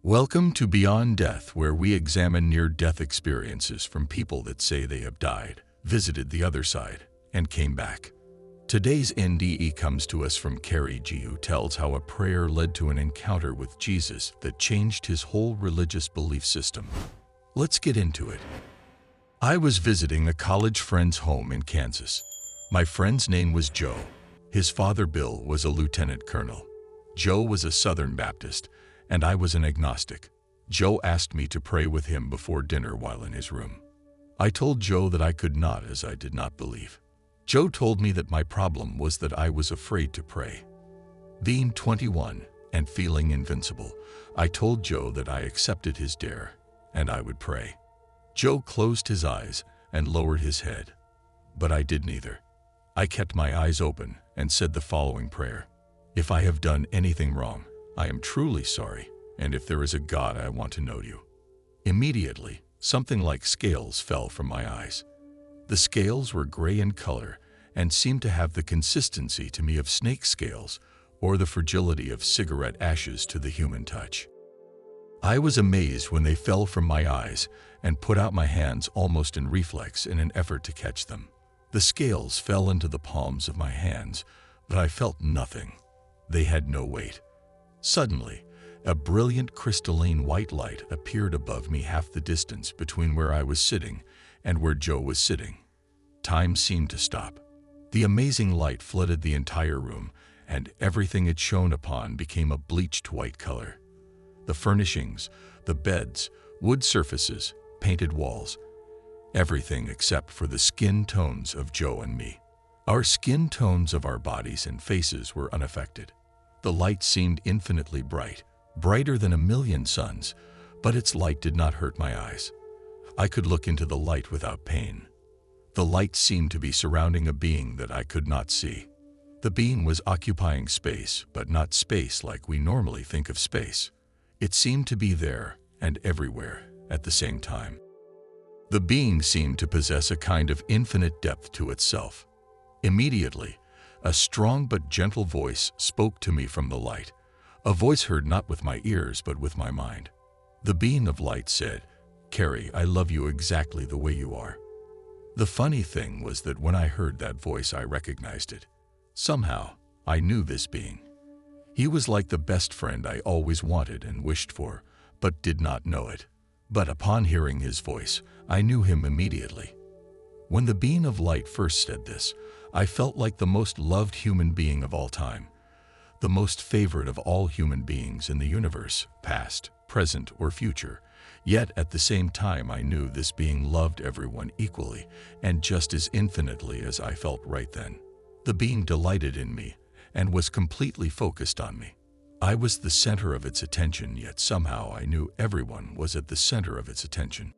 Welcome to Beyond Death, where we examine near-death experiences from people that say they have died, visited the other side, and came back. Today's NDE comes to us from Carrie G, who tells how a prayer led to an encounter with Jesus that changed his whole religious belief system. Let's get into it. I was visiting a college friend's home in Kansas. My friend's name was Joe. His father, Bill, was a lieutenant colonel. Joe was a Southern Baptist, and I was an agnostic. Joe asked me to pray with him before dinner while in his room. I told Joe that I could not, as I did not believe. Joe told me that my problem was that I was afraid to pray. Being 21 and feeling invincible, I told Joe that I accepted his dare and I would pray. Joe closed his eyes and lowered his head, but I did neither. I kept my eyes open and said the following prayer: "If I have done anything wrong, I am truly sorry, and if there is a God, I want to know you." Immediately, something like scales fell from my eyes. The scales were gray in color and seemed to have the consistency to me of snake scales or the fragility of cigarette ashes to the human touch. I was amazed when they fell from my eyes and put out my hands almost in reflex in an effort to catch them. The scales fell into the palms of my hands, but I felt nothing. They had no weight. Suddenly, a brilliant crystalline white light appeared above me half the distance between where I was sitting and where Joe was sitting. Time seemed to stop. The amazing light flooded the entire room, and everything it shone upon became a bleached white color. The furnishings, the beds, wood surfaces, painted walls, everything except for the skin tones of Joe and me. Our skin tones of our bodies and faces were unaffected. The light seemed infinitely bright, brighter than a million suns, but its light did not hurt my eyes. I could look into the light without pain. The light seemed to be surrounding a being that I could not see. The being was occupying space, but not space like we normally think of space. It seemed to be there and everywhere at the same time. The being seemed to possess a kind of infinite depth to itself. Immediately, a strong but gentle voice spoke to me from the light, a voice heard not with my ears but with my mind. The being of light said, "Carrie, I love you exactly the way you are." The funny thing was that when I heard that voice, I recognized it. Somehow, I knew this being. He was like the best friend I always wanted and wished for, but did not know it. But upon hearing his voice, I knew him immediately. When the being of light first said this, I felt like the most loved human being of all time, the most favored of all human beings in the universe, past, present, or future. Yet at the same time, I knew this being loved everyone equally and just as infinitely as I felt right then. The being delighted in me and was completely focused on me. I was the center of its attention, yet somehow I knew everyone was at the center of its attention.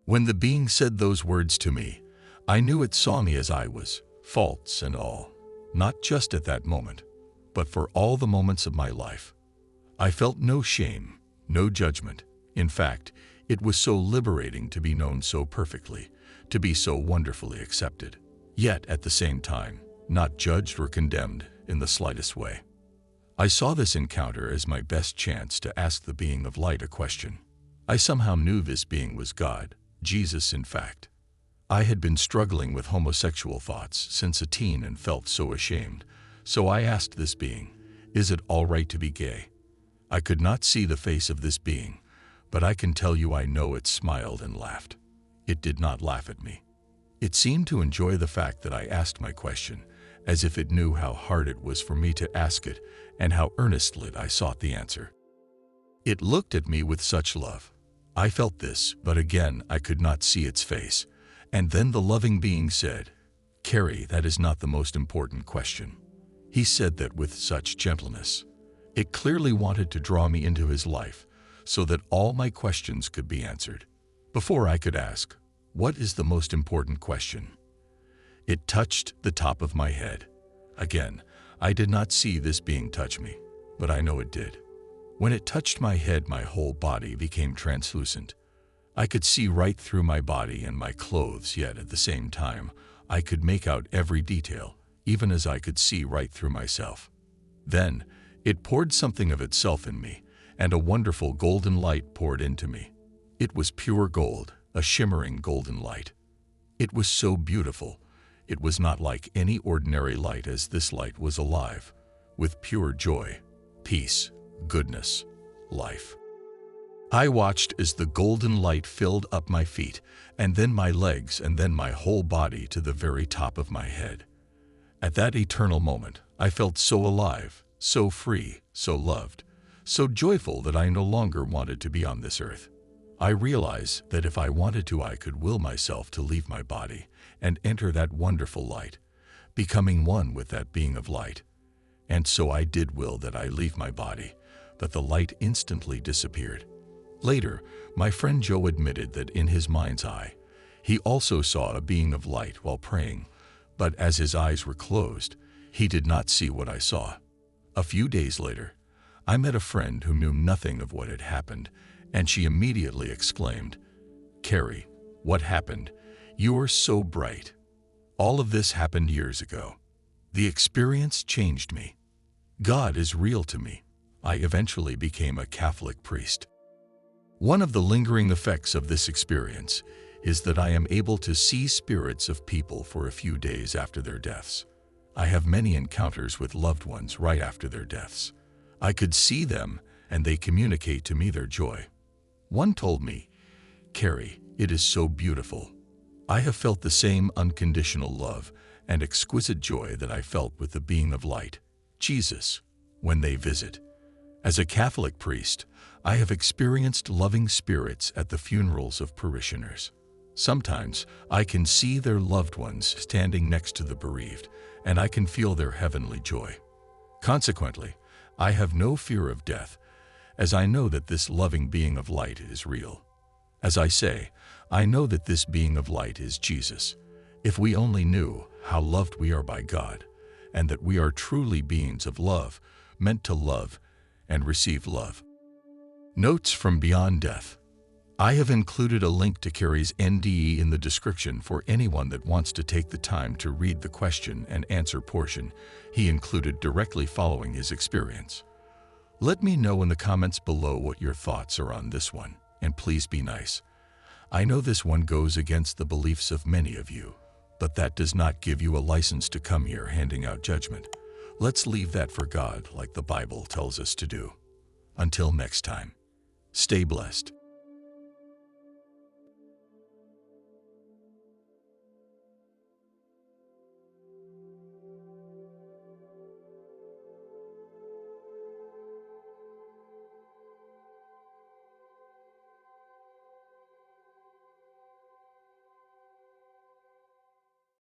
When the being said those words to me, I knew it saw me as I was, faults and all, not just at that moment, but for all the moments of my life. I felt no shame, no judgment. In fact, it was so liberating to be known so perfectly, to be so wonderfully accepted, yet at the same time, not judged or condemned in the slightest way. I saw this encounter as my best chance to ask the being of light a question. I somehow knew this being was God, Jesus in fact. I had been struggling with homosexual thoughts since a teen and felt so ashamed, so I asked this being, "Is it all right to be gay?" I could not see the face of this being, but I can tell you I know it smiled and laughed. It did not laugh at me. It seemed to enjoy the fact that I asked my question, as if it knew how hard it was for me to ask it and how earnestly I sought the answer. It looked at me with such love. I felt this, but again I could not see its face. And then the loving being said, "Carrie, that is not the most important question." He said that with such gentleness. It clearly wanted to draw me into his life so that all my questions could be answered. Before I could ask, "What is the most important question?" it touched the top of my head. Again, I did not see this being touch me, but I know it did. When it touched my head, my whole body became translucent. I could see right through my body and my clothes, yet at the same time, I could make out every detail, even as I could see right through myself. Then, it poured something of itself in me, and a wonderful golden light poured into me. It was pure gold, a shimmering golden light. It was so beautiful. It was not like any ordinary light, as this light was alive, with pure joy, peace, goodness, life. I watched as the golden light filled up my feet, and then my legs, and then my whole body to the very top of my head. At that eternal moment, I felt so alive, so free, so loved, so joyful that I no longer wanted to be on this earth. I realized that if I wanted to, I could will myself to leave my body and enter that wonderful light, becoming one with that being of light. And so I did will that I leave my body, but the light instantly disappeared. Later, my friend Joe admitted that in his mind's eye, he also saw a being of light while praying, but as his eyes were closed, he did not see what I saw. A few days later, I met a friend who knew nothing of what had happened, and she immediately exclaimed, "Carrie, what happened? You are so bright. All of this happened years ago. The experience changed me. God is real to me." I eventually became a Catholic priest. One of the lingering effects of this experience is that I am able to see spirits of people for a few days after their deaths. I have many encounters with loved ones right after their deaths. I could see them, and they communicate to me their joy. One told me, "Carrie, it is so beautiful. I have felt the same unconditional love and exquisite joy that I felt with the being of light, Jesus, when they visit." As a Catholic priest, I have experienced loving spirits at the funerals of parishioners. Sometimes I can see their loved ones standing next to the bereaved, and I can feel their heavenly joy. Consequently, I have no fear of death, as I know that this loving being of light is real. As I say, I know that this being of light is Jesus. If we only knew how loved we are by God, and that we are truly beings of love, meant to love and receive love. Notes from Beyond Death. I have included a link to Carrie's NDE in the description for anyone that wants to take the time to read the question and answer portion he included directly following his experience. Let me know in the comments below what your thoughts are on this one, and please be nice. I know this one goes against the beliefs of many of you, but that does not give you a license to come here handing out judgment. Let's leave that for God, like the Bible tells us to do. Until next time, stay blessed.